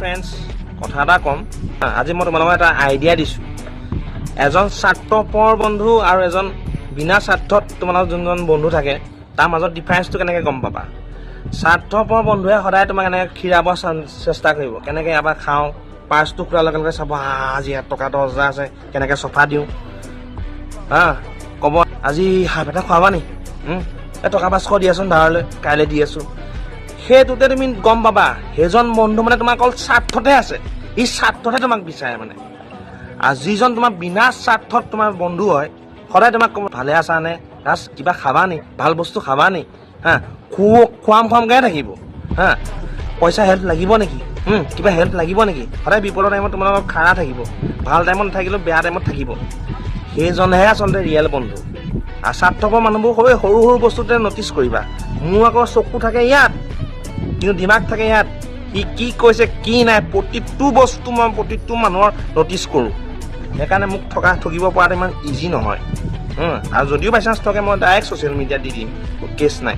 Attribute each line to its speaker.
Speaker 1: friends কথা এটা ক'ম আজি মই তোমালোকক এটা আইডিয়া দিছোঁ এজন স্বাৰ্থপৰ বন্ধু আৰু এজন বিনা স্বাৰ্থত তোমালোকৰ যোনজন বন্ধু থাকে তাৰ মাজত ডিফাৰেঞ্চটো কেনেকৈ গম পাবা স্বাৰ্থপৰ বন্ধুৱে সদায় তোমাক এনেকৈ খীৰাব চেষ্টা কৰিব কেনেকৈ এবাৰ খাওঁ পাৰ্চটো খোলাৰ লগে লগে চাব আজি ইয়াত টকা 10,000 আছে কেনেকৈ চফা দিওঁ ক'ব আজি হাফ এটা খুৱাবা নি টকা 500 দিয়াচোন ধাৰলৈ কাইলৈ দি আছোঁ সেইটোতে তুমি গম পাবা সেইজন বন্ধু মানে তোমাৰ অকল স্বাৰ্থতে আছে ই স্বাৰ্থতে তোমাক বিচাৰে মানে আৰু যিজন তোমাৰ বিনা স্বাৰ্থত তোমাৰ বন্ধু হয় সদায় তোমাক ক'ব ভালে আছা নে ৰাজ কিবা খাবা নি ভাল বস্তু খাবা নি খুৱামকৈ থাকিব পইচা হেল্প লাগিব নেকি কিবা হেল্প লাগিব নেকি সদায় বিপদৰ টাইমত তোমাৰ লগত খাৰা থাকিব ভাল টাইমত নাথাকিলেও বেয়া টাইমত থাকিব সেইজনহে আচলতে ৰিয়েল বন্ধু আৰু স্বাৰ্থপৰ মানুহবোৰ সৰু সৰু বস্তুতে ন'টিছ কৰিবা মোৰ আকৌ চকু থাকে ইয়াত কিন্তু দিমাগ থাকে ইয়াত সি কি কৈছে কি নাই প্ৰতিটো বস্তু মই প্ৰতিটো মানুহৰ ন'টিছ কৰোঁ সেইকাৰণে মোক ঠগিব পৰাটো ইমান ইজি নহয় আৰু যদিও বাই চান্স ঠগে মই ডাইৰেক্ট ছ'চিয়েল মিডিয়াত দি দিম কেছ নাই